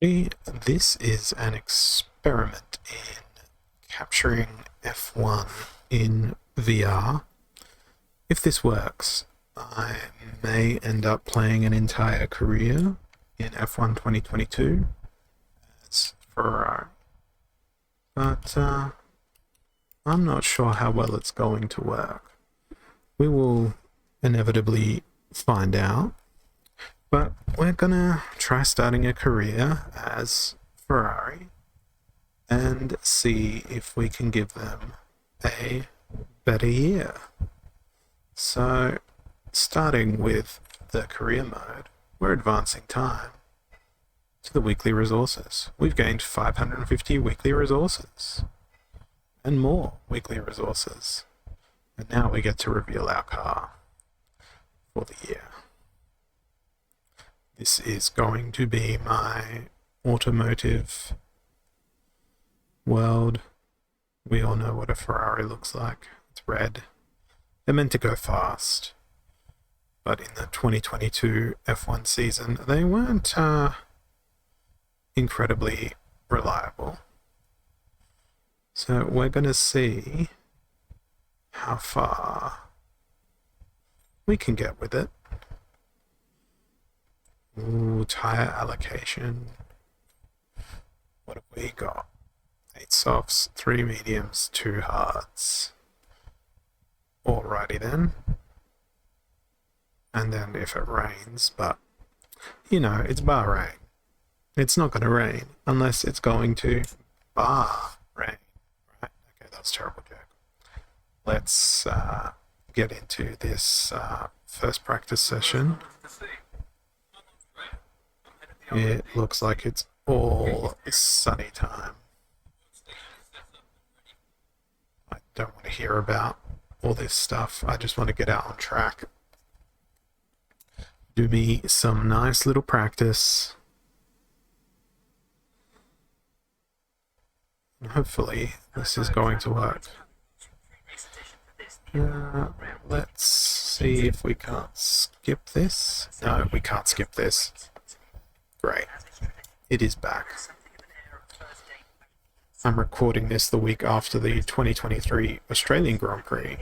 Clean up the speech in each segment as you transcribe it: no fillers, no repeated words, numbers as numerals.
This is an experiment in capturing F1 in VR. If this works, I may end up playing an entire career in F1 2022 as Ferrari, but I'm not sure how well it's going to work. We will inevitably find out, but we're gonna try starting a career as Ferrari and see if we can give them a better year. So, starting with the career mode, we're advancing time to the weekly resources. We've gained 550 weekly resources and more weekly resources. And now we get to reveal our car for the year. This is going to be my automotive world. We all know what a Ferrari looks like. It's red. They're meant to go fast. But in the 2022 F1 season, they weren't incredibly reliable. So we're going to see how far we can get with it. Ooh, tire allocation. What have we got? 8 softs, 3 mediums, 2 hards. Alrighty then. And then if it rains, but you know, it's Bahrain. It's not going to rain unless it's going to Bahrain. Right? Okay, that was a terrible joke. Let's get into this first practice session. It looks like it's all sunny time. I don't want to hear about all this stuff. I just want to get out on track. Do me some nice little practice. And hopefully this is going to work. Let's see if we can't skip this. No, we can't skip this. Great. It is back. I'm recording this the week after the 2023 Australian Grand Prix,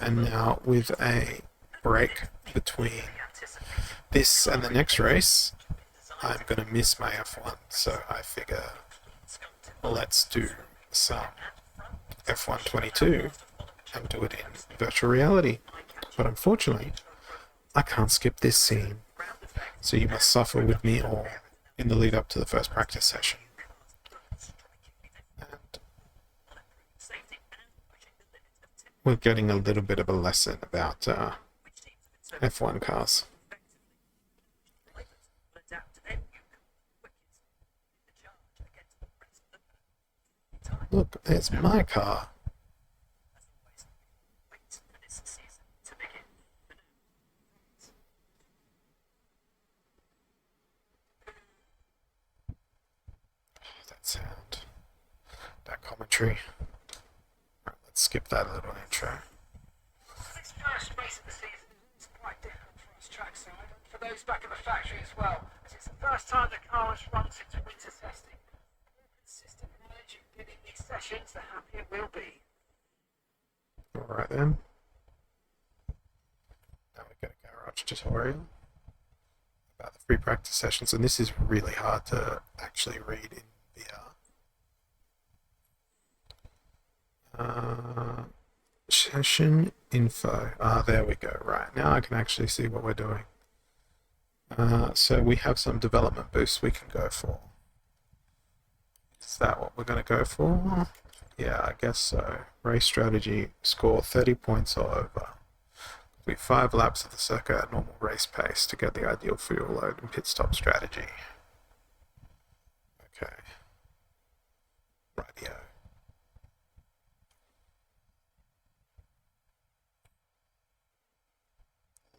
and now with a break between this and the next race, I'm going to miss my F1, so I figure let's do some F1 22 and do it in virtual reality. But unfortunately, I can't skip this scene, so you must suffer with me all in the lead up to the first practice session. And we're getting a little bit of a lesson about F1 cars. Look, there's my car. That sound. That commentary. Right, let's skip that little intro. This first race of the season is quite different for us trackside and for those back at the factory as well, as it's the first time the car has run since winter testing. The more consistent mileage you get in these sessions, the happier we'll be. Alright then. Now we got a garage tutorial about the free practice sessions, and this is really hard to actually read in VR. Session info. There we go. Right, now I can actually see what we're doing. So we have some development boosts we can go for. Is that what we're going to go for? Yeah, I guess so. Race strategy, score 30 points or over. Complete 5 laps of the circuit at normal race pace to get the ideal fuel load and pit stop strategy. Okay. Radio.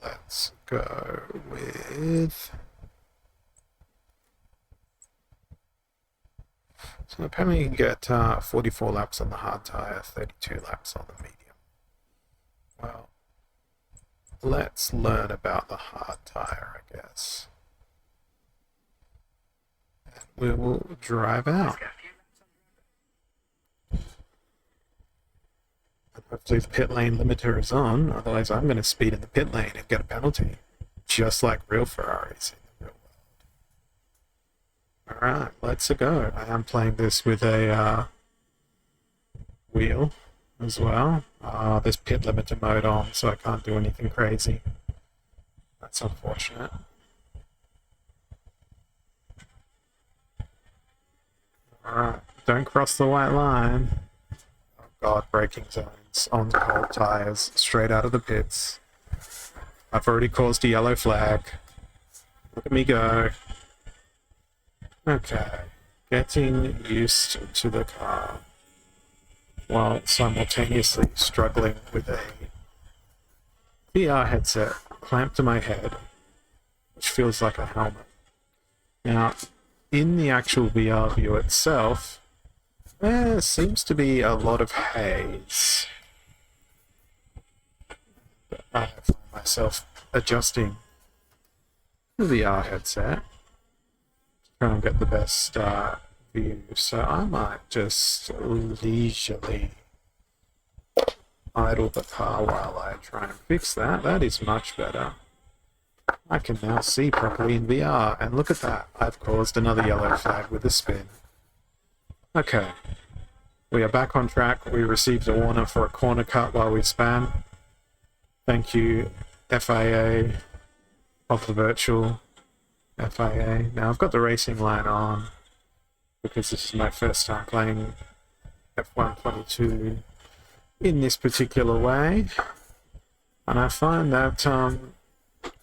Let's go with... So apparently you can get 44 laps on the hard tyre, 32 laps on the medium. Well, let's learn about the hard tyre, I guess. And we will drive out. And hopefully the pit lane limiter is on, otherwise I'm going to speed in the pit lane and get a penalty. Just like real Ferraris in the real world. Alright, let's go. I am playing this with a wheel as well. There's pit limiter mode on, so I can't do anything crazy. That's unfortunate. Alright, don't cross the white line. Oh god, braking zones on cold tyres, straight out of the pits. I've already caused a yellow flag. Look at me go. Okay, getting used to the car while simultaneously struggling with a VR headset clamped to my head, which feels like a helmet. Now, in the actual VR view itself, there seems to be a lot of haze. I find myself adjusting the VR headset to try and get the best view, so I might just leisurely idle the car while I try and fix that. That is much better. I can now see properly in VR, and look at that, I've caused another yellow flag with a spin. Okay, we are back on track. We received a warner for a corner cut while we span. Thank you, FIA, of the virtual FIA. Now I've got the racing line on, because this is my first time playing F1 22 in this particular way, and I find that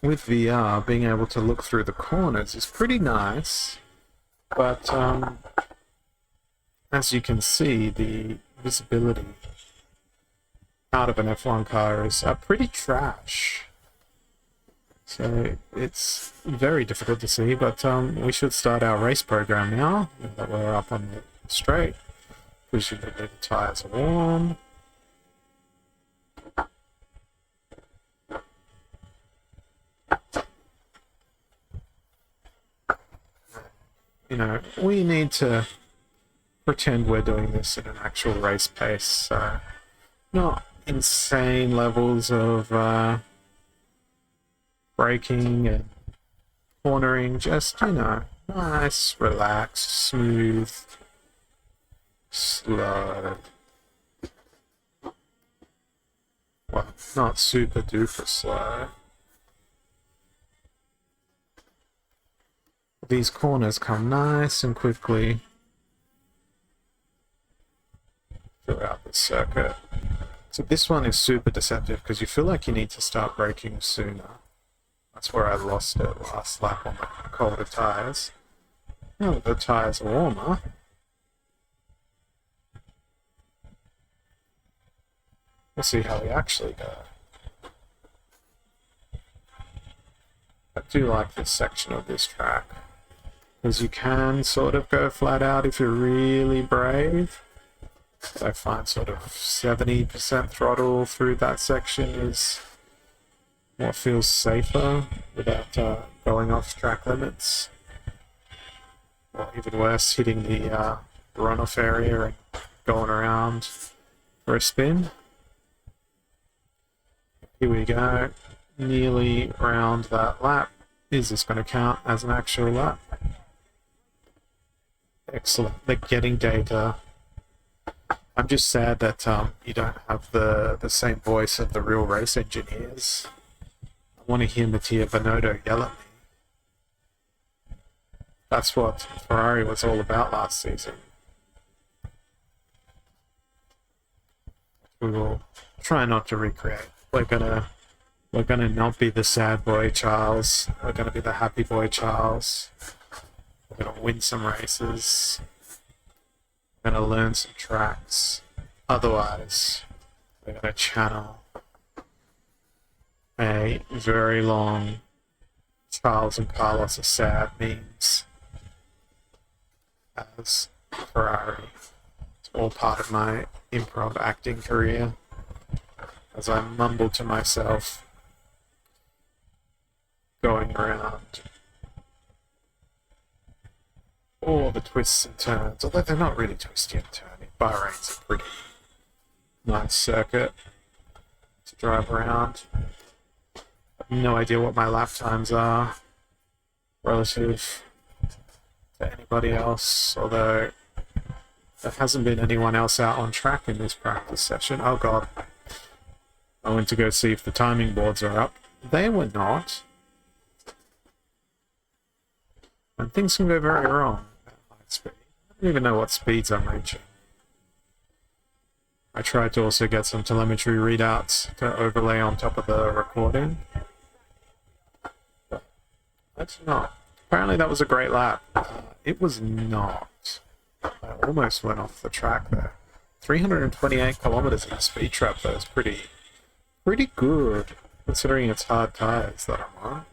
with VR, being able to look through the corners is pretty nice, but as you can see, the visibility out of an F1 car is pretty trash. So it's very difficult to see, but we should start our race program now that we're up on the straight. Presumably the tyres are warm. You know, we need to pretend we're doing this at an actual race pace, so not insane levels of braking and cornering, just, you know, nice, relaxed, smooth, slow. Well, not super duper slow. These corners come nice and quickly throughout the circuit. So this one is super deceptive because you feel like you need to start braking sooner. That's where I lost it last lap on the colder tyres. Now that the tyres are warmer, we'll see how we actually go. I do like this section of this track, because you can sort of go flat out if you're really brave. I find sort of 70% throttle through that section is what feels safer without going off track limits. Or even worse, hitting the runoff area and going around for a spin. Here we go, nearly around that lap. Is this going to count as an actual lap? Excellent, they're getting data. I'm just sad that you don't have the same voice of the real race engineers. I want to hear Mattia Binotto yell at me. That's what Ferrari was all about last season. We will try not to recreate. We're gonna not be the sad boy Charles. We're gonna be the happy boy Charles. We're gonna win some races. We're gonna learn some tracks. Otherwise, we're gonna channel a very long Charles and Carlos are sad memes as Ferrari. It's all part of my improv acting career. As I mumble to myself, going around all the twists and turns, although they're not really twisty and turny. Bahrain's a pretty nice circuit to drive around. I have no idea what my lap times are relative to anybody else, although there hasn't been anyone else out on track in this practice session. Oh god. I went to go see if the timing boards are up. They were not. And things can go very wrong at high speed. I don't even know what speeds I'm reaching. I tried to also get some telemetry readouts to overlay on top of the recording. But that's not. Apparently that was a great lap. It was not. I almost went off the track there. 328 kilometers in a speed trap, though, is pretty good, considering it's hard tires that I'm on.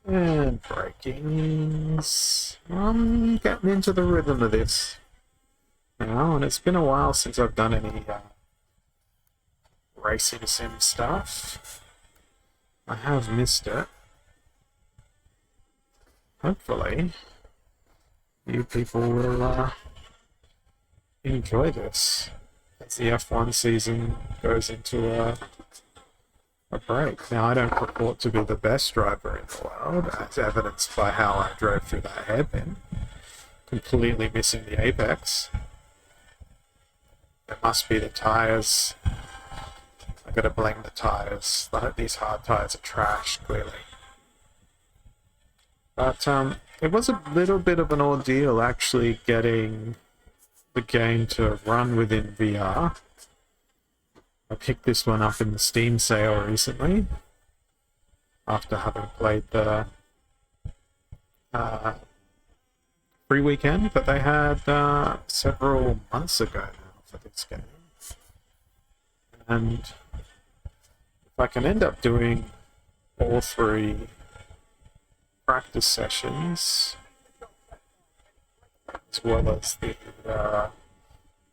And brakings. I'm getting into the rhythm of this now, and it's been a while since I've done any racing sim stuff. I have missed it. Hopefully, you people will enjoy this as the F1 season goes into a break. Now, I don't purport to be the best driver in the world, as evidenced by how I drove through that hairpin, completely missing the apex. It must be the tyres. I gotta blame the tyres. These hard tyres are trash, clearly. But it was a little bit of an ordeal actually getting the game to run within VR. I picked this one up in the Steam sale recently, after having played the free weekend that they had several months ago now for this game. And if I can end up doing all 3 practice sessions, as well as the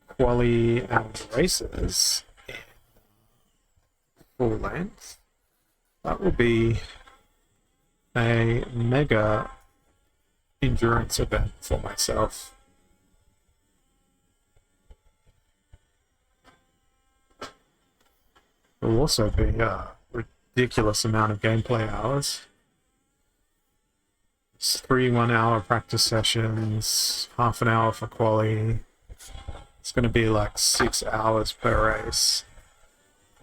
quali and races in full length, that will be a mega endurance event for myself. It will also be a ridiculous amount of gameplay hours. It's 3 1-hour practice sessions, half an hour for quali. It's going to be like 6 hours per race.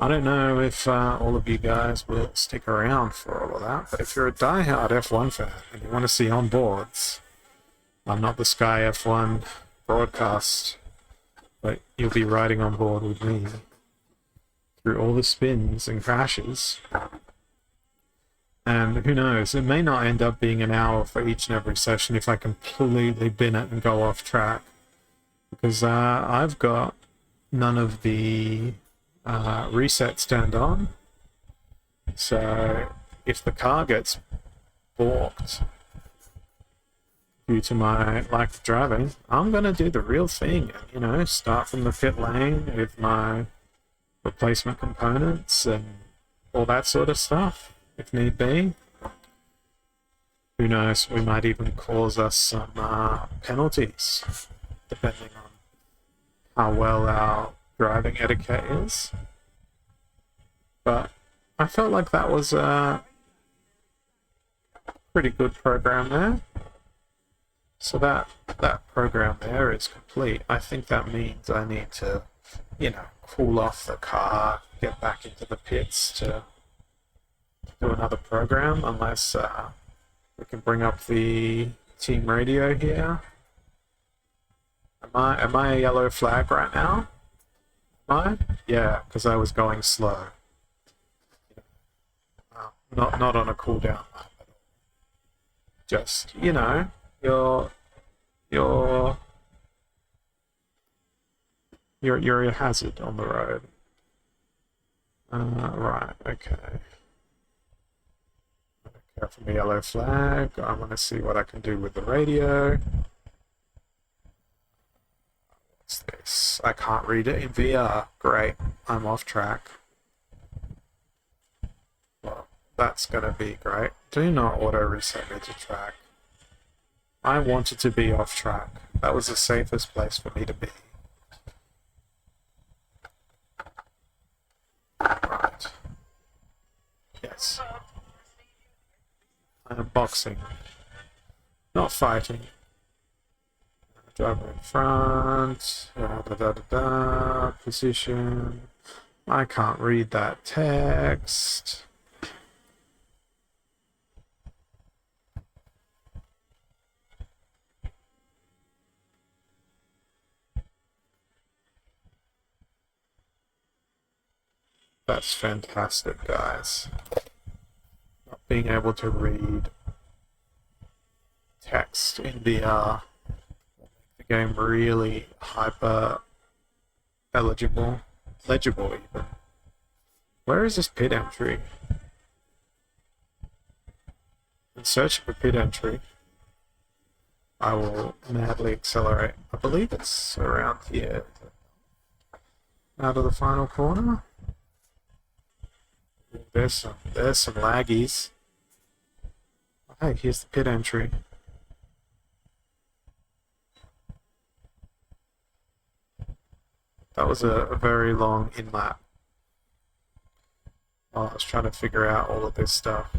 I don't know if all of you guys will stick around for all of that, but if you're a die-hard F1 fan and you want to see onboards, I'm not the Sky F1 broadcast, but you'll be riding on board with me through all the spins and crashes. And who knows, it may not end up being an hour for each and every session if I completely bin it and go off track. Because I've got none of the resets turned on. So if the car gets balked due to my lack of driving, I'm going to do the real thing and, you know, start from the pit lane with my replacement components and all that sort of stuff. If need be. Who knows, we might even cause us some penalties, depending on how well our driving etiquette is. But I felt like that was a pretty good program there. So that program there is complete. I think that means I need to, you know, cool off the car, get back into the pits to do another program, unless we can bring up the team radio here. Am I a yellow flag right now? Am I? Yeah, because I was going slow. Not on a cooldown lap at all. Just, you know, you're a hazard on the road. Right, okay. Care for the yellow flag. I want to see what I can do with the radio. What's this? I can't read it in VR. Great. I'm off track. Well, That's gonna be great. Do not auto reset me to track. I wanted to be off track. That was the safest place for me to be. Right. Yes. I am boxing. Not fighting. Driver in front. Position. I can't read that text. That's fantastic, guys. Not being able to read text in VR will make the game really hyper legible even. Where is this pit entry? In search of a pit entry, I will madly accelerate. I believe it's around here. Out of the final corner. There's some laggies. Hey, here's the pit entry. That was a very long in-lap. While I was trying to figure out all of this stuff.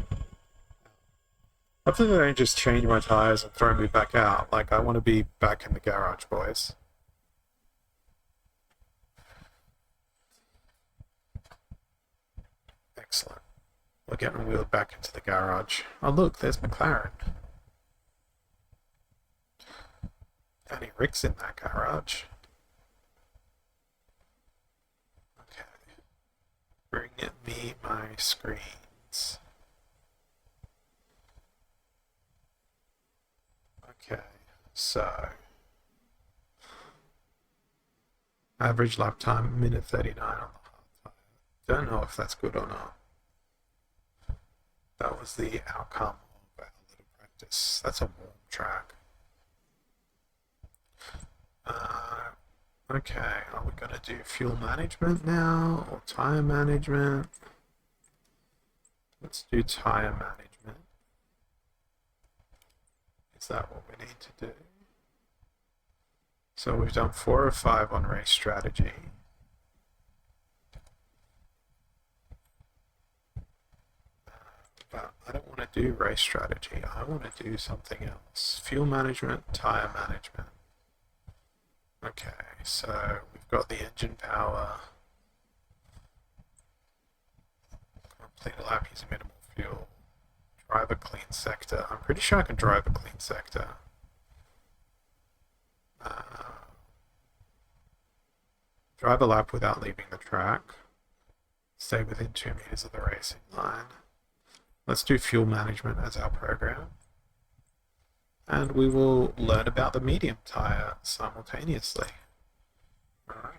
Hopefully they don't just change my tires and throw me back out. Like, I want to be back in the garage, boys. Excellent. We're getting wheeled back into the garage. Oh look, there's McLaren. Danny Rick's in that garage. Okay. Bring me my screens. Okay, so average lap time, minute 39 on the hard tire. Don't know if that's good or not. That was the outcome of our little practice. That's a warm track. Okay, are we going to do fuel management now or tire management? Let's do tire management. Is that what we need to do? So we've done 4 or 5 on race strategy. But I don't want to do race strategy. I want to do something else. Fuel management, tire management. Okay, so we've got the engine power. Complete a lap using minimal fuel. Drive a clean sector. I'm pretty sure I can drive a clean sector. Drive a lap without leaving the track. Stay within 2 meters of the racing line. Let's do fuel management as our program. And we will learn about the medium tire simultaneously. Alright.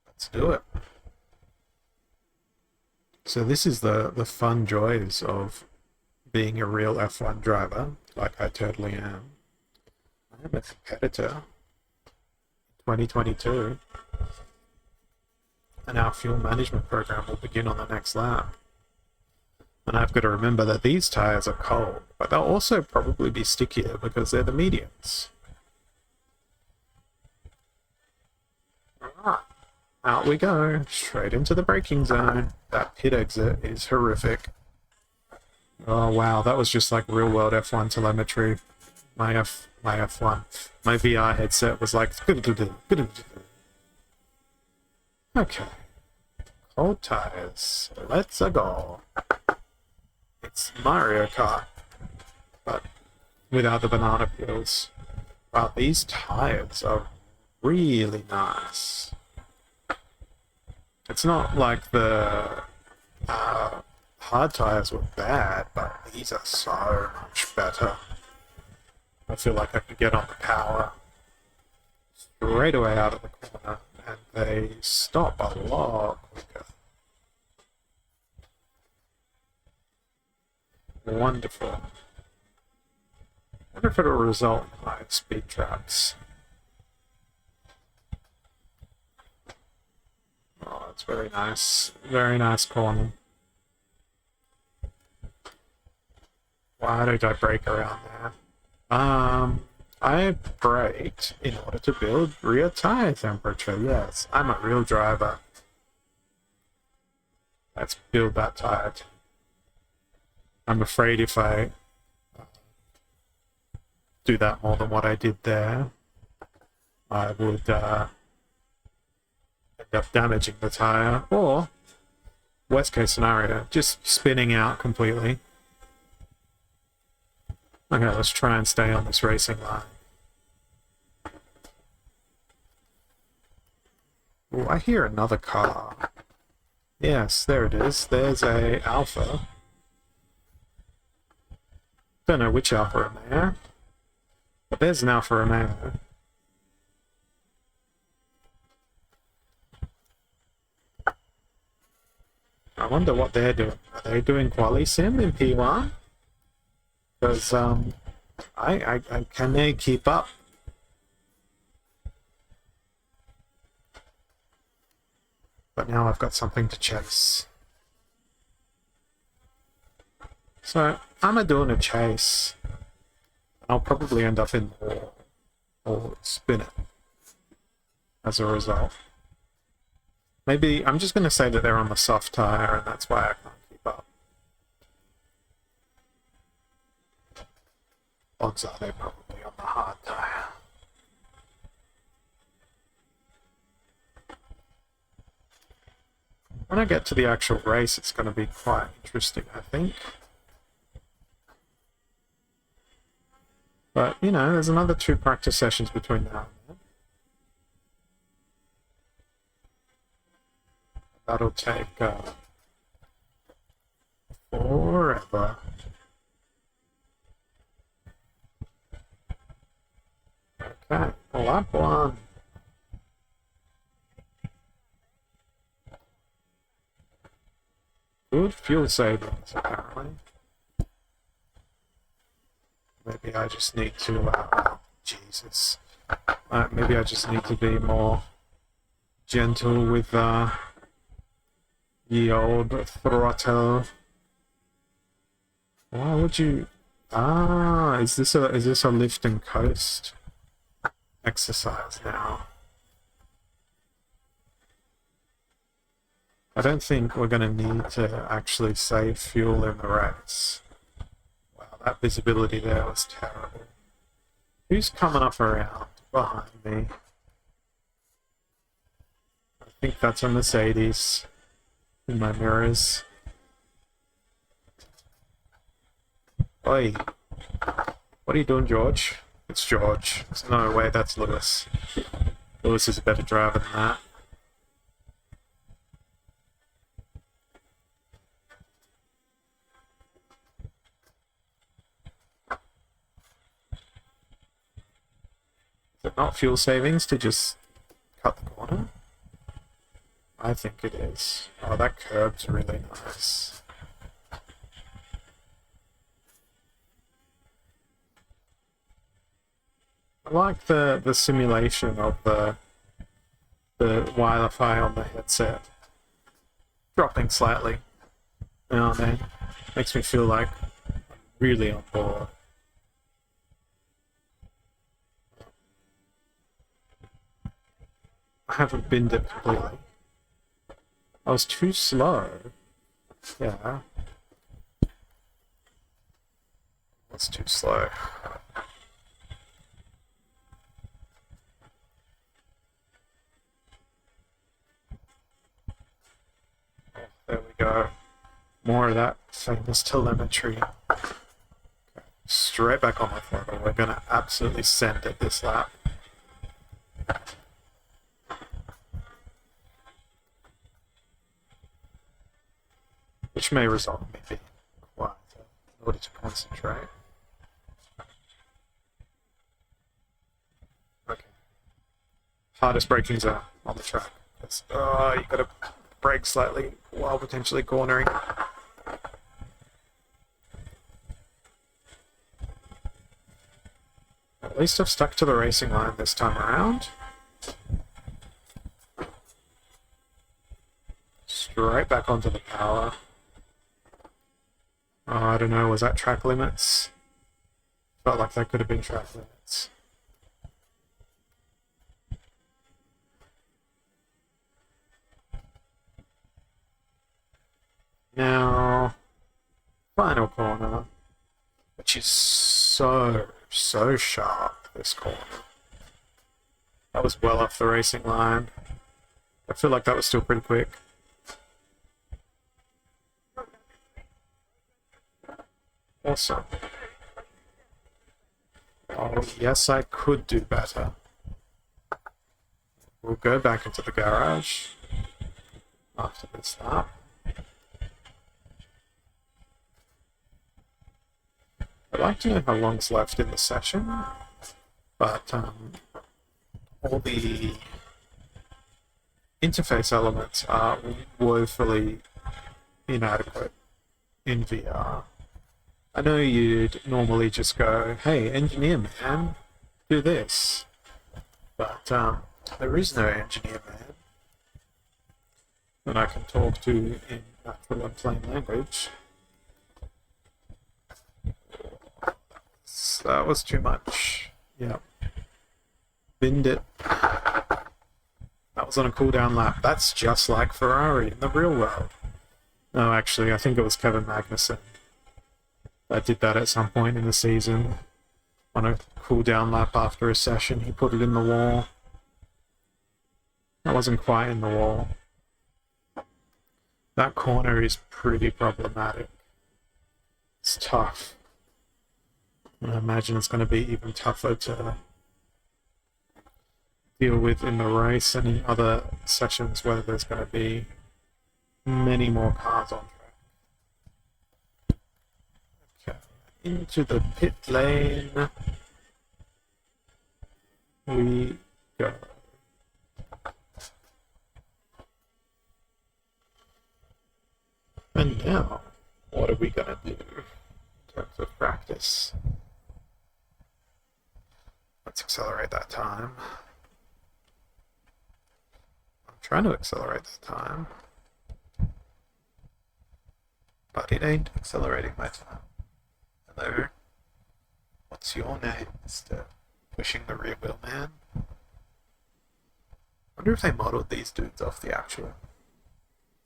Let's do it. So this is the fun joys of being a real F1 driver, like I totally am. I am a competitor. 2022. And our fuel management program will begin on the next lap. And I've got to remember that these tires are cold, but they'll also probably be stickier because they're the mediums. Alright, out we go, straight into the braking zone. That pit exit is horrific. Oh wow, that was just like real world F1 telemetry. My F1, my VR headset was like... Okay. Cold tires, let's go. It's Mario Kart, but without the banana peels. Wow, these tires are really nice. It's not like the hard tires were bad, but these are so much better. I feel like I could get on the power straight away out of the corner, and they stop a lot quicker. Wonderful. I wonder if it'll result in higher speed traps. Oh, that's very nice. Very nice corner. Why did I brake around there? I braked in order to build rear tire temperature. Yes, I'm a real driver. Let's build that tire. I'm afraid if I do that more than what I did there, I would end up damaging the tire, or worst case scenario, just spinning out completely. Okay, let's try and stay on this racing line. Oh, I hear another car. Yes, there it is. There's a Alpha. Don't know which Alfa Romeo, but there's an Alfa Romeo. I wonder what they're doing. Are they doing quali sim in P1? Because can they keep up? But now I've got something to chase. So I'm doing a chase. I'll probably end up in the wall or spin it as a result. Maybe I'm just going to say that they're on the soft tire and that's why I can't keep up. Odds are they're probably on the hard tire. When I get to the actual race, it's going to be quite interesting, I think. But, you know, there's another 2 practice sessions between now and then. That'll take forever. Okay, lap 1. Good fuel savings, apparently. Maybe I just need to, Jesus. Maybe I just need to be more gentle with the old throttle. Why would you? Is this a lift and coast exercise now? I don't think we're going to need to actually save fuel in the race. Wow, that visibility there was terrible. Who's coming up around behind me? I think that's a Mercedes in my mirrors. Oi. What are you doing, George? It's George. There's no way that's Lewis. Lewis is a better driver than that. Is it not fuel savings to just cut the corner? I think it is. Oh, that curb's really nice. I like the simulation of the Wi-Fi on the headset dropping slightly now and then. Makes me feel like I'm really on board. I haven't binned it completely. I was too slow. Yeah. That's too slow. There we go. More of that famous telemetry. Okay. Straight back on the throttle. We're going to absolutely send it this lap. Which may result in me being quieter in order to concentrate. Okay. Hardest braking zone on the track. You gotta brake slightly while potentially cornering. At least I've stuck to the racing line this time around. Straight back onto the power. Oh, I don't know, was that track limits? Felt like that could have been track limits. Now, final corner, which is so sharp, this corner. That was well off the racing line. I feel like that was still pretty quick. Awesome. Oh, yes, I could do better. We'll go back into the garage after this lap. I'd like to know how long's left in the session, but all the interface elements are woefully inadequate in VR. I know you'd normally just go, hey, engineer man, do this. But there is no engineer man that I can talk to in natural and plain language. So that was too much. Yep. Binned it. That was on a cooldown lap. That's just like Ferrari in the real world. No, actually, I think it was Kevin Magnussen that did that at some point in the season. On a cooldown lap after a session, he put it in the wall. That wasn't quite in the wall. That corner is pretty problematic. It's tough. And I imagine it's going to be even tougher to deal with in the race and in other sessions where there's going to be many more cars on track. Okay, into the pit lane we go. And now, what are we going to do in terms of practice? Let's accelerate that time. I'm trying to accelerate that time, but it ain't accelerating my time. Hello? What's your name, Mr. Pushing the Rear Wheel Man? I wonder if they modeled these dudes off the actual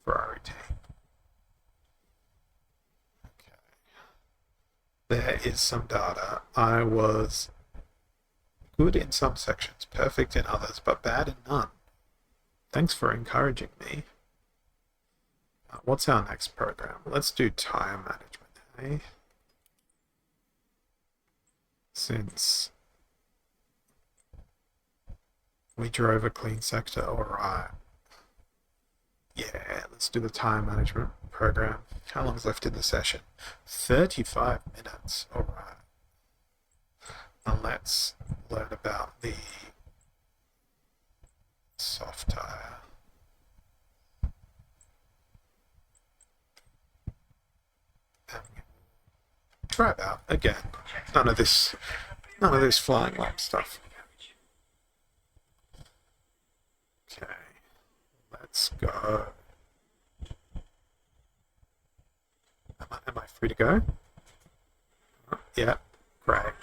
Ferrari team. Okay. There is some data. I was good in some sections, perfect in others, but bad in none. Thanks for encouraging me. What's our next program? Let's do tire management, eh? Since we drove a clean sector, alright. Yeah, let's do the tire management program. How long's left in the session? 35 minutes, alright. And let's learn about the soft tire. Try it out again. None of this flying lap stuff. Okay, let's go. Am I free to go? Oh, yeah, great.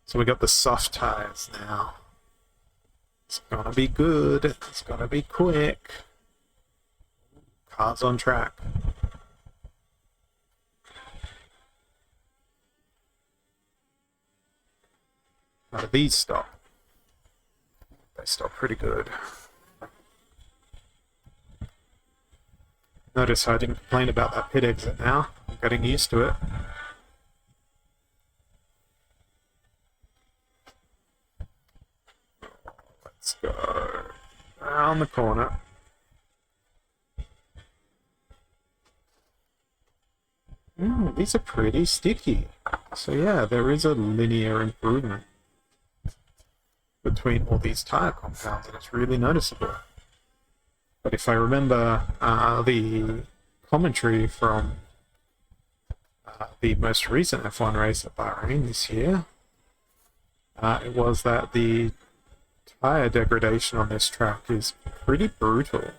So we got the soft tires now. It's gonna be good. It's gonna be quick. Cars on track. How do these stop? They stop pretty good. Notice I didn't complain about that pit exit now. I'm getting used to it. Let's go around the corner. These are pretty sticky. So yeah, there is a linear improvement between all these tire compounds, and it's really noticeable. But if I remember the commentary from the most recent F1 race at Bahrain this year, it was that the tire degradation on this track is pretty brutal.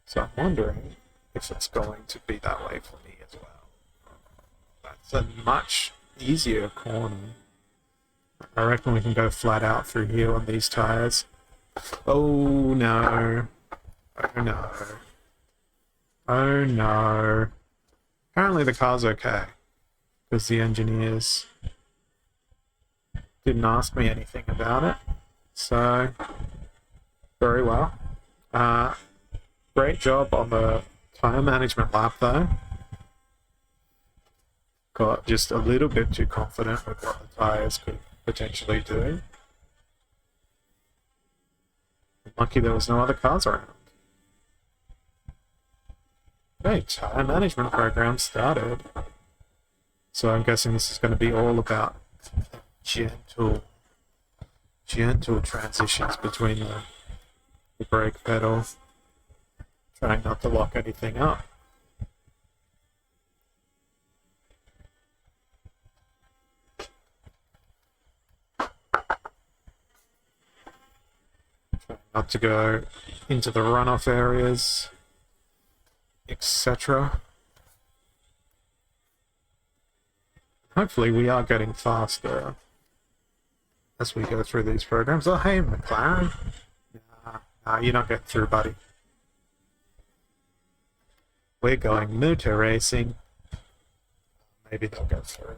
So I'm wondering if it's going to be that way for me as well. That's a much easier corner. I reckon we can go flat out through here on these tires. Oh no. Oh no. Oh no. Apparently the car's okay, because the engineers didn't ask me anything about it. So, very well. Great job on the tyre management lap though. Got just a little bit too confident with what the tyres could potentially do. Lucky there was no other cars around. Okay, tyre management program started. So I'm guessing this is going to be all about gentle transitions between the brake pedal. Trying not to lock anything up. Trying not to go into the runoff areas, etc. Hopefully we are getting faster as we go through these programs. Oh, hey, McLaren. Nah, you're not getting through, buddy. We're going motor racing. Maybe they'll go through.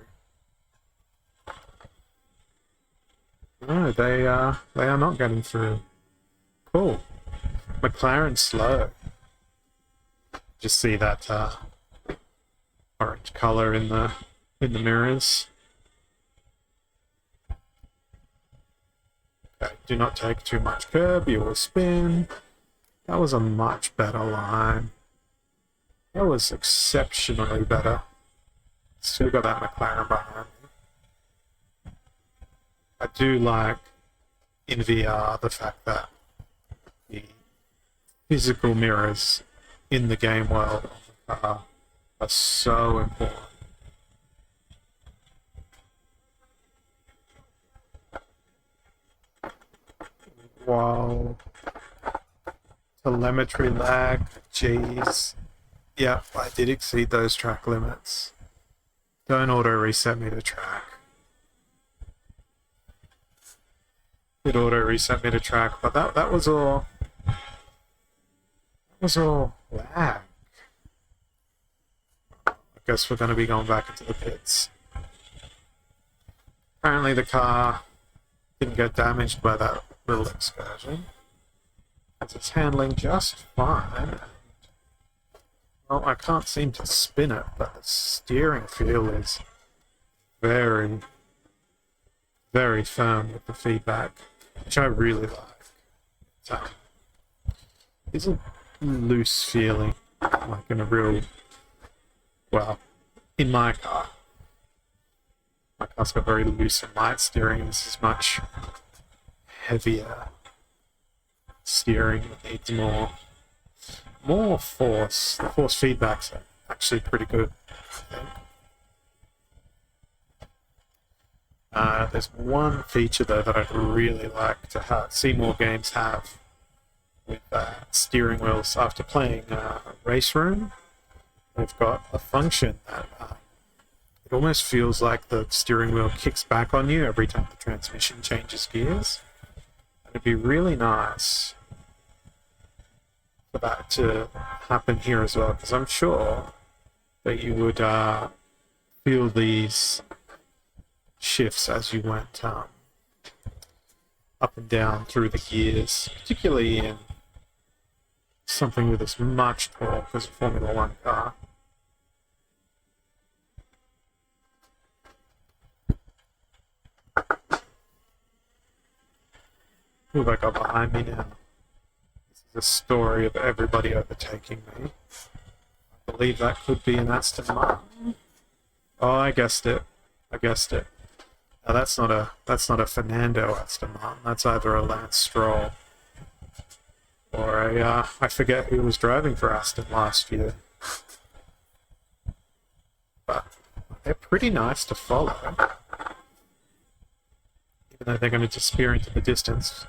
No, they are not getting through. Cool. McLaren's slow. Just see that orange color in the mirrors. Okay, do not take too much curb, you will spin. That was a much better line. That was exceptionally better. Still got that McLaren behind me. I do like in VR the fact that the physical mirrors in the game world are so important. Wow. Telemetry lag, jeez. Yeah, I did exceed those track limits. Don't auto reset me to track. Did auto reset me to track, but that was all. That was all lag. I guess we're going to be going back into the pits. Apparently the car didn't get damaged by that little excursion, as it's handling just fine. Well, I can't seem to spin it, but the steering feel is very, very firm with the feedback, which I really like. It's a loose feeling, like in a real, well, in my car. My car's got very loose and light steering. This is much heavier steering. It needs more force. The force feedback's actually pretty good, I think. There's one feature though that I'd really like to see more games have with steering wheels. After playing Race Room, they've got a function that it almost feels like the steering wheel kicks back on you every time the transmission changes gears. And it'd be really nice for that to happen here as well, because I'm sure that you would feel these shifts as you went up and down through the gears, particularly in something with as much torque as a Formula One car. Who have I got behind me now? The story of everybody overtaking me. I believe that could be an Aston Martin. Oh, I guessed it. Now that's not a Fernando Aston Martin. That's either a Lance Stroll or a I forget who was driving for Aston last year. But they're pretty nice to follow, even though they're going to disappear into the distance.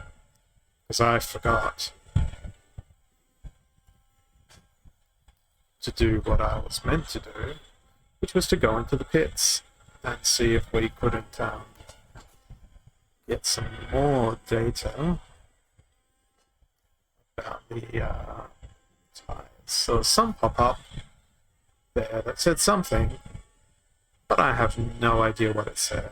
Because I forgot do what I was meant to do, which was to go into the pits and see if we couldn't get some more data about the tires. So some pop-up there that said something, but I have no idea what it said.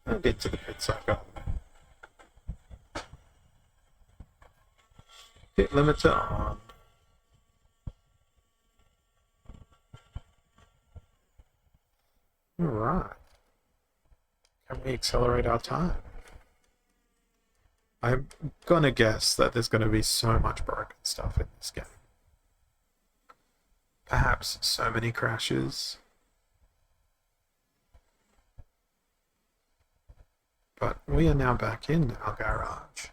I'll get to the pits I got. Pit limiter on. Alright. Can we accelerate our time? I'm gonna guess that there's gonna be so much broken stuff in this game. Perhaps so many crashes. But we are now back in our garage.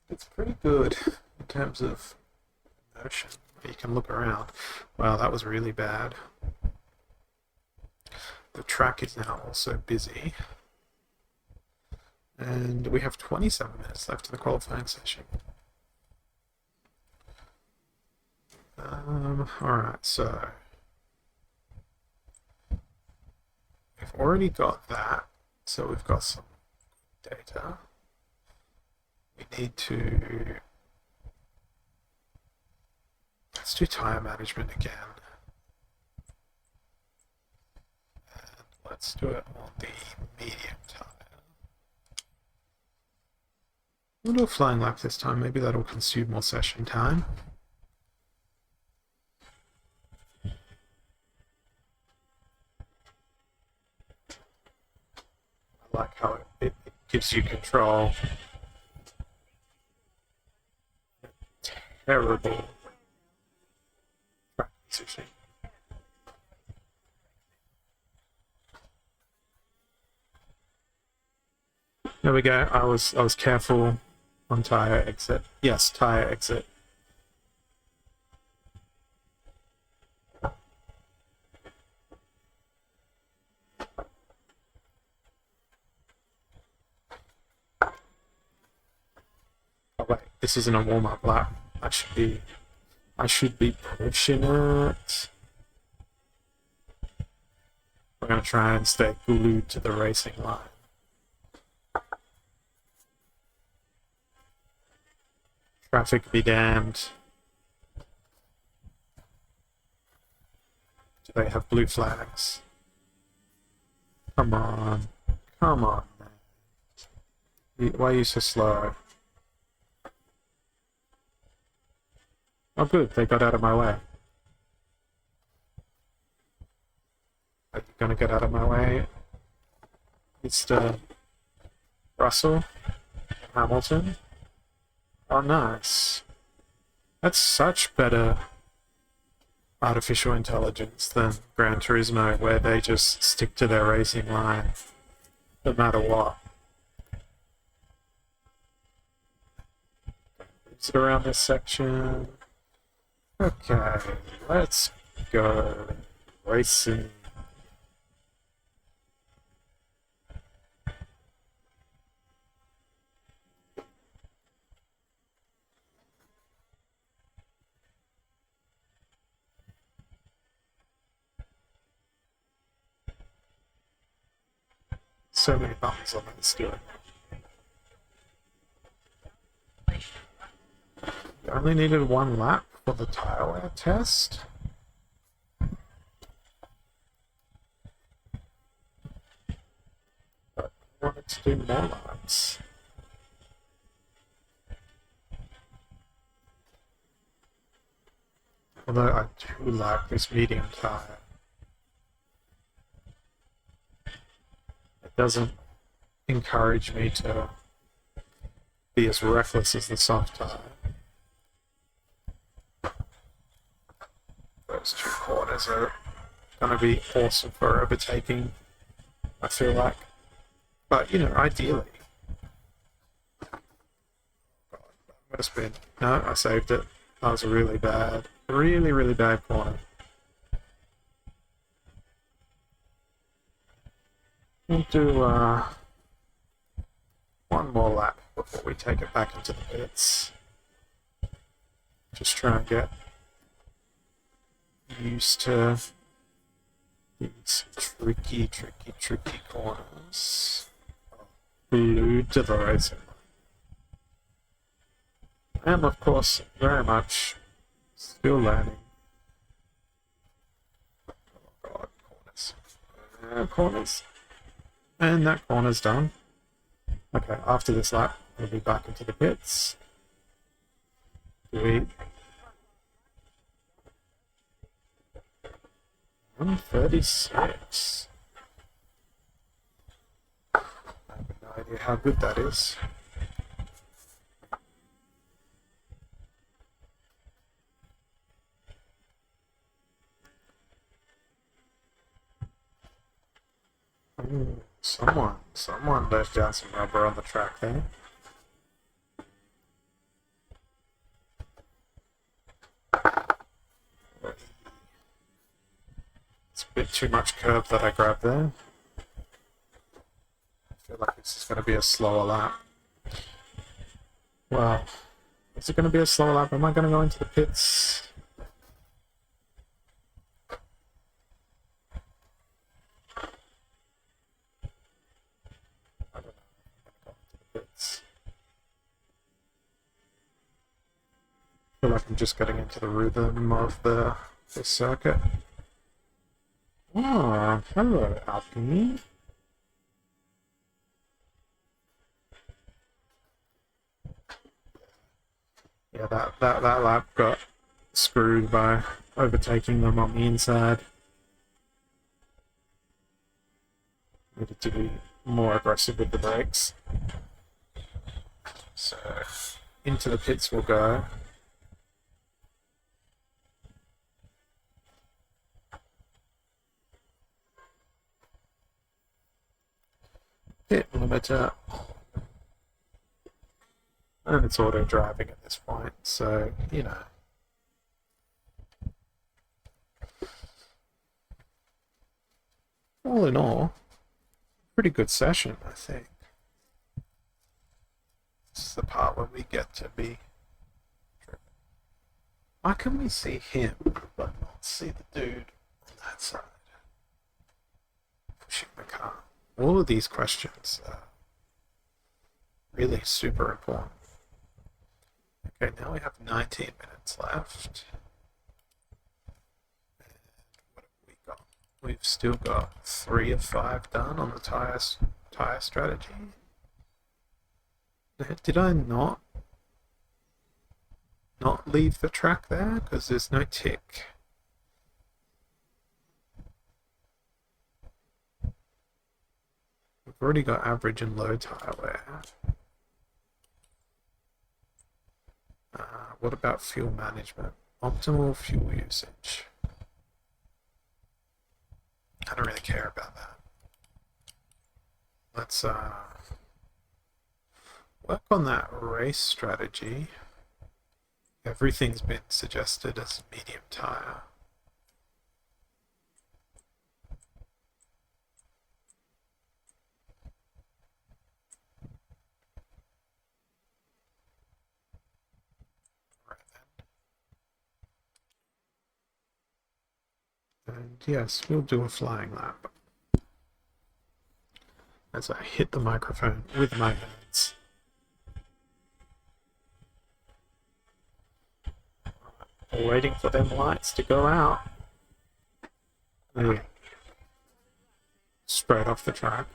It's pretty good in terms of motion. You can look around. Wow, that was really bad. The track is now also busy. And we have 27 minutes left in the qualifying session. Alright, so we've already got that, so we've got some data. We need to... Let's do tyre management again. And let's do it on the medium tyre. We'll do a flying lap this time, maybe that'll consume more session time. I like how it gives you control. Terrible track position. There we go. I was careful on tyre exit. Yes, tyre exit. Oh wait, this isn't a warm-up lap. I should be pushing it. We're gonna try and stay glued to the racing line. Traffic be damned. Do they have blue flags? Come on. Come on, man. Why are you so slow? Oh good, they got out of my way. Are you gonna get out of my way, Mr. Russell? Hamilton? Oh nice. That's such better artificial intelligence than Gran Turismo, where they just stick to their racing line no matter what. Is it around this section? Okay, let's go racing. So many buttons on that steering. You only needed one lap for the tire wear test. But I wanted to do more laps. Although I do like this medium tire. It doesn't encourage me to be as reckless as the soft tire. Those two corners are going to be awesome for overtaking, I feel like. But, you know, ideally. God, I'm going to spin. No, I saved it. That was a really bad corner. We'll do one more lap before we take it back into the pits. Just try and get used to these tricky corners. Glued to the racing line. And of course, very much still learning. Oh god, corners. Corners. And that corner's done. Okay, after this lap, we'll be back into the pits. 136. I have no idea how good that is. Ooh, someone left down some rubber on the track there. It's a bit too much curb that I grabbed there. I feel like this is going to be a slower lap. Well, is it going to be a slower lap? Am I going to go into the pits? I don't know. I'm going to go into the pits. I feel like I'm just getting into the rhythm of the circuit. Oh, hello, Alpine. Yeah, that lap got screwed by overtaking them on the inside. Needed to be more aggressive with the brakes. So, into the pits we'll go. Pit limiter. And it's auto driving at this point, so, you know. All in all, pretty good session, I think. This is the part where we get to be driven. Why can we see him, but not see the dude on that side? Pushing the car. All of these questions are really super important. Okay, now we have 19 minutes left. And what have we got? We've still got 3 of 5 done on the tire strategy. Did I not leave the track there? Because there's no tick. We've already got average and low tire wear. What about fuel management? Optimal fuel usage. I don't really care about that. Let's work on that race strategy. Everything's been suggested as medium tire. And yes, we'll do a flying lap. As I hit the microphone with my hands. Waiting for them lights to go out. There we go. Straight off the track.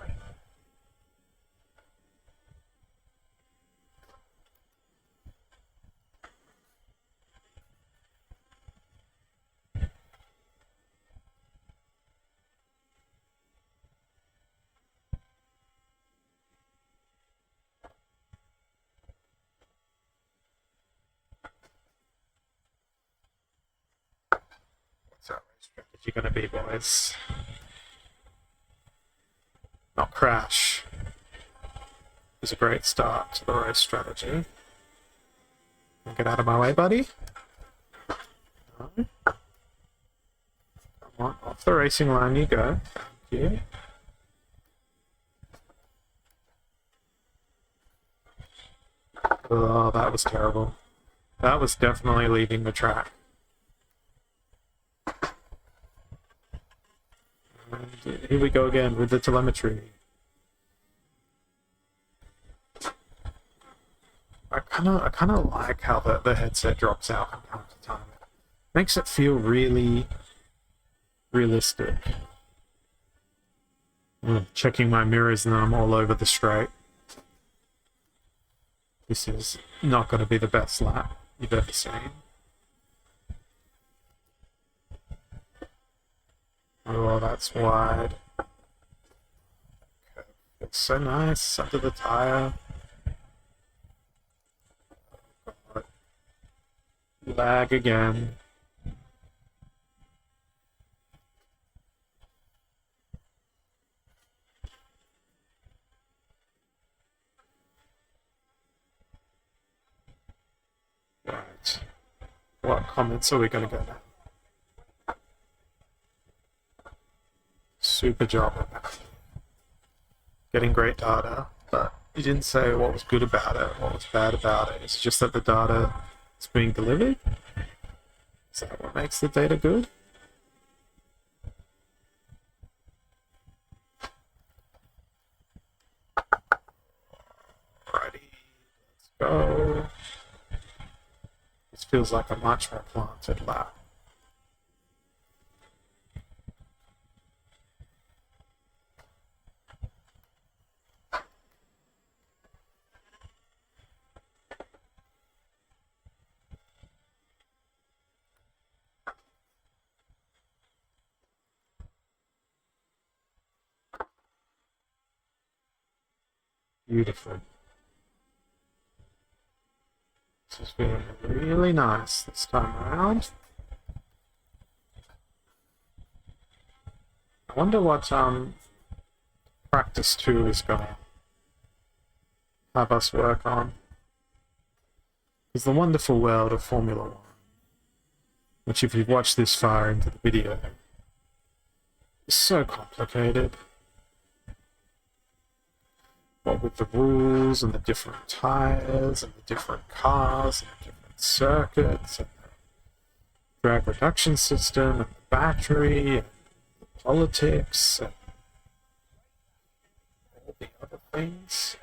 What's our race strategy going to be, boys? Not crash. Is a great start to the race strategy. Get out of my way, buddy. No. Come on, off the racing line you go. Thank you. Oh, that was terrible. That was definitely leaving the track. And here we go again with the telemetry. I kind of like how the headset drops out from time to time. It makes it feel really realistic. Checking my mirrors and I'm all over the straight. This is not going to be the best lap you've ever seen. Oh, that's wide. Okay. It's so nice under the tire. God. Lag again. Right. What comments are we going to go now? Super job. Getting great data, but you didn't say what was good about it, what was bad about it. It's just that the data is being delivered. Is that what makes the data good? Alrighty, let's go. This feels like a much more planted lap. Beautiful. This has been really nice this time around. I wonder what practice 2 is gonna have us work on. Is the wonderful world of Formula 1, which if you've watched this far into the video, is so complicated. What with the rules and the different tires and the different cars and the different circuits and the drag reduction system and the battery and the politics and all the other things.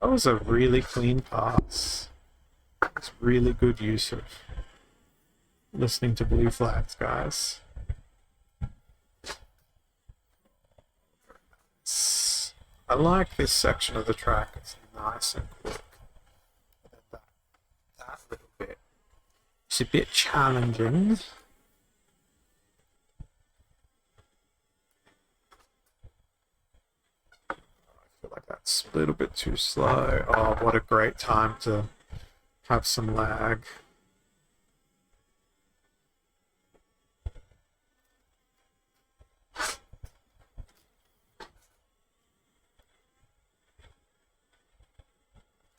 That was a really clean pass. It's really good use of listening to blue flags, guys. I like this section of the track. It's nice and quick. But then that little bit, it's a bit challenging. Like that's a little bit too slow. Oh, what a great time to have some lag.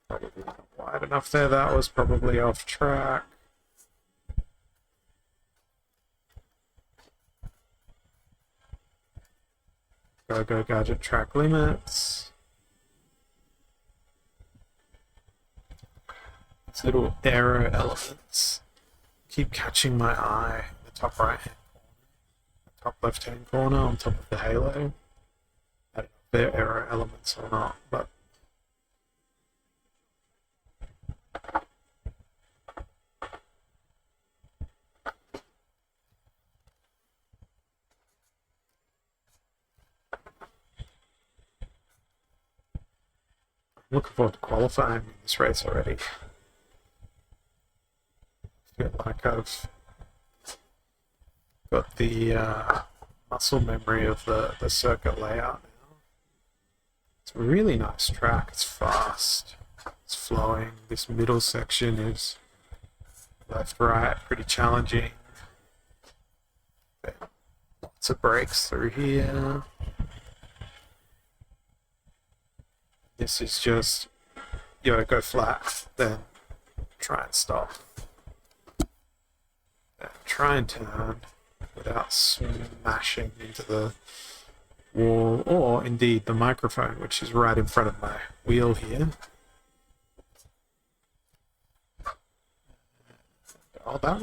Probably not wide enough there. That was probably off track. Go gadget track limits. These little arrow elements keep catching my eye in the top right hand corner, the top left hand corner on top of the halo. I don't know if they're arrow elements or not, but I'm looking forward to qualifying in this race already. I feel like I've got the muscle memory of the circuit layout now. It's a really nice track. It's fast. It's flowing. This middle section is left, right, pretty challenging. Lots of brakes through here. This is just, go flat, then try and stop. Then try and turn without smashing into the wall, or indeed the microphone, which is right in front of my wheel here. Oh, that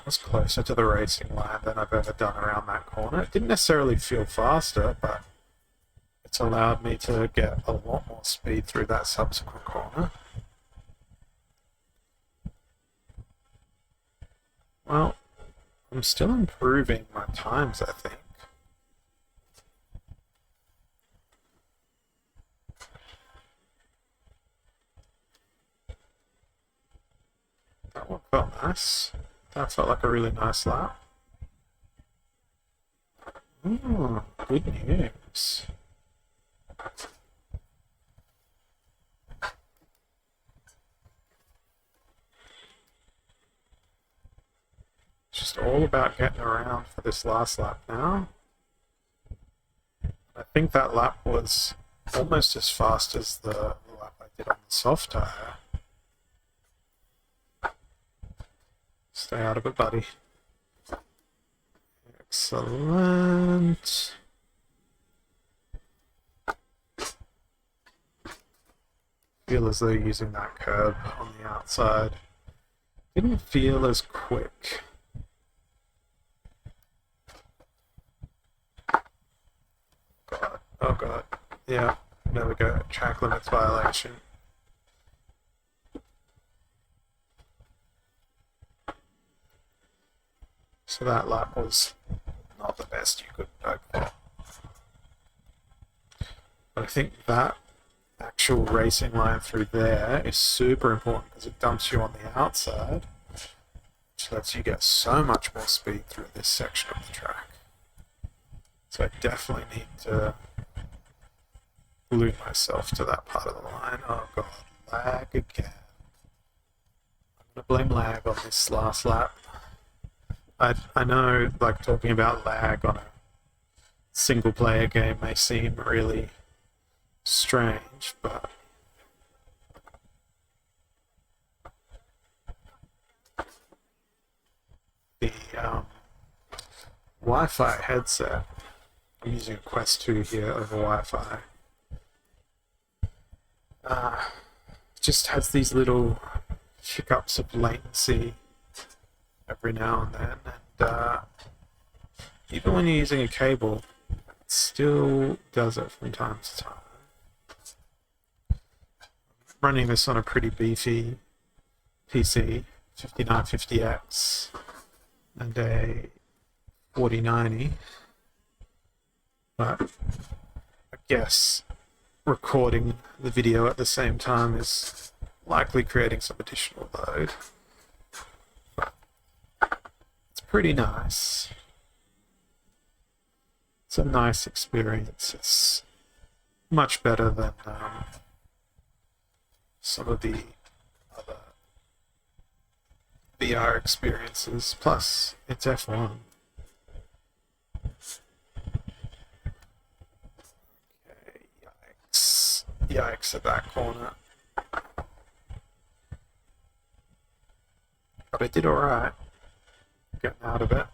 was closer to the racing line than I've ever done around that corner. It didn't necessarily feel faster, but it's allowed me to get a lot more speed through that subsequent corner. Well, I'm still improving my times, I think. That one felt nice. That felt like a really nice lap. Ooh, good news. Just all about getting around for this last lap now. I think that lap was almost as fast as the lap I did on the soft tyre. Stay out of it, buddy. Excellent. Feel as though using that curb on the outside didn't feel as quick. God. Oh god. Yeah, there we go. Track limits violation. So that lap was not the best you could hope for. But I think that actual racing line through there is super important because it dumps you on the outside, which lets you get so much more speed through this section of the track. So I definitely need to glue myself to that part of the line. Oh god, lag again. I'm gonna blame lag on this last lap. I know, like, talking about lag on a single player game may seem really strange, but the Wi-Fi headset, I'm using a Quest 2 here over Wi-Fi, just has these little hiccups of latency every now and then, and even when you're using a cable, it still does it from time to time. Running this on a pretty beefy PC, 5950X, and a 4090, but I guess recording the video at the same time is likely creating some additional load. It's pretty nice. It's a nice experience. It's much better than some of the other VR experiences. Plus, it's F1. Okay, yikes. Yikes at that corner. But I did alright. Getting out of it.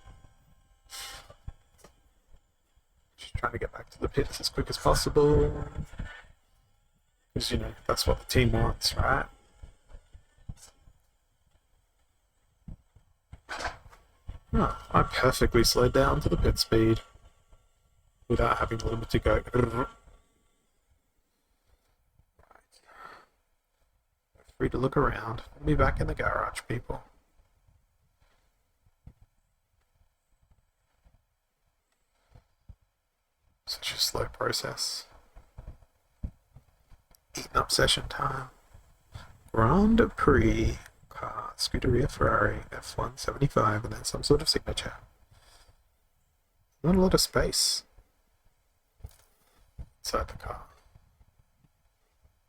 Just trying to get back to the pits as quick as possible. Because, you know, that's what the team wants, right? Oh, I perfectly slowed down to the pit speed without having the limit to go. Right. Free to look around. We'll be back in the garage, people. Such a slow process. Eating up session time. Grand Prix car, Scuderia Ferrari F1 75, and then some sort of signature. Not a lot of space inside the car.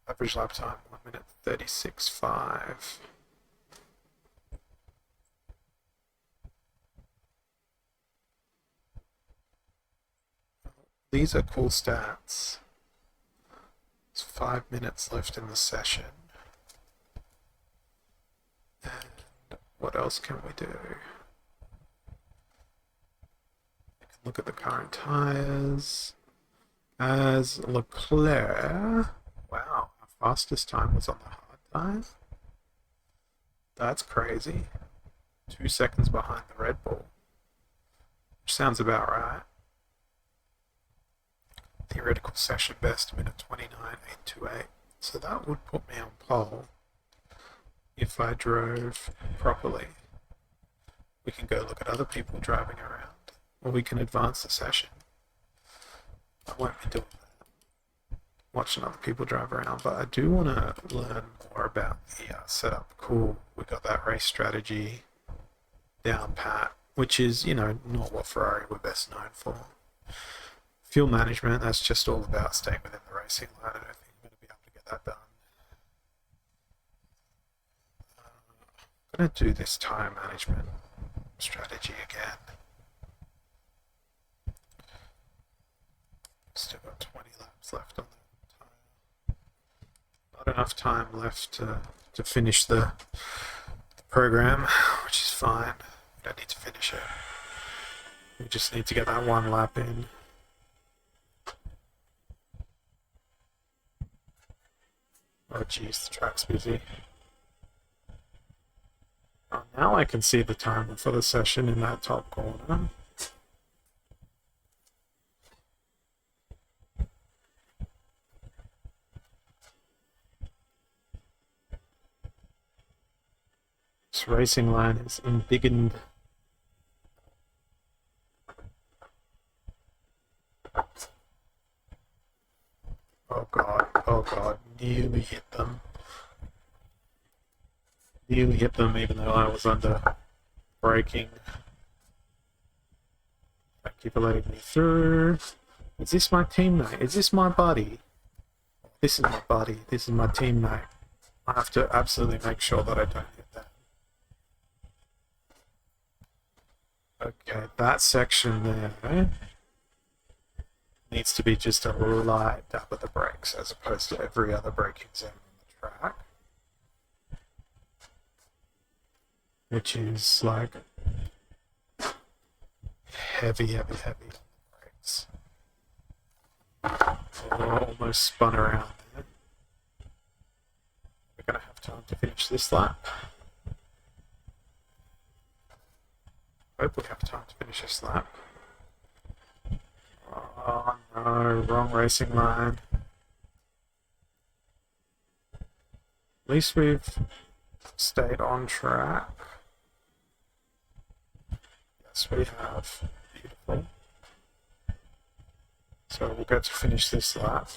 Average lap time 1 minute 36.5. These are cool stats. As 5 minutes left in the session. And what else can we do? We can look at the current tyres. As Leclerc, wow, our fastest time was on the hard tyres. That's crazy. 2 seconds behind the Red Bull, which sounds about right. Theoretical session best minute 29.828. So that would put me on pole if I drove properly. We can go look at other people driving around, or we can advance the session. I won't be doing that, watching other people drive around, but I do want to learn more about the setup. Cool, we got that race strategy down pat, which is, not what Ferrari were best known for. Fuel management, that's just all about staying within the racing line. I don't think I'm going to be able to get that done. I'm going to do this tyre management strategy again. Still got 20 laps left on the tyre. Not enough time left to finish the program, which is fine. We don't need to finish it. We just need to get that 1 lap in. Oh geez, the track's busy. Oh, now I can see the timer for the session in that top corner. This racing line is embiggened. Oh god, nearly hit them. Nearly hit them even though I was under braking. Thank you for letting me through. Is this my teammate? Is this my buddy? This is my buddy. This is my teammate. I have to absolutely make sure that I don't hit that. Okay, that section there needs to be just a light dab of the brakes as opposed to every other braking zone on the track, which is like heavy on the brakes. Oh, almost spun around there. We're going to have time to finish this lap. Hope we have time to finish this lap. Oh no, wrong racing line. At least we've stayed on track. Yes, we have. Beautiful. So we'll get to finish this lap.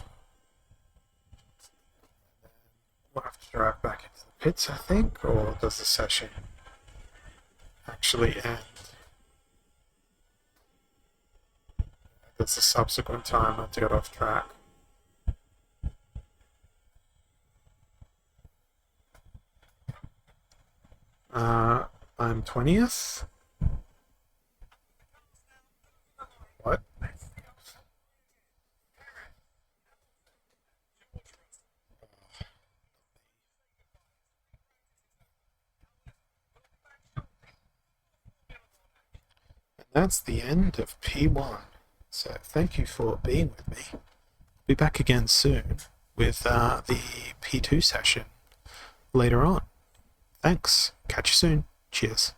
And then we'll have to drive back into the pits, I think, or does the session actually end? That's a subsequent timer to get off track. I'm 20th. What? And that's the end of P1. So thank you for being with me. Be back again soon with the P2 session later on. Thanks. Catch you soon. Cheers.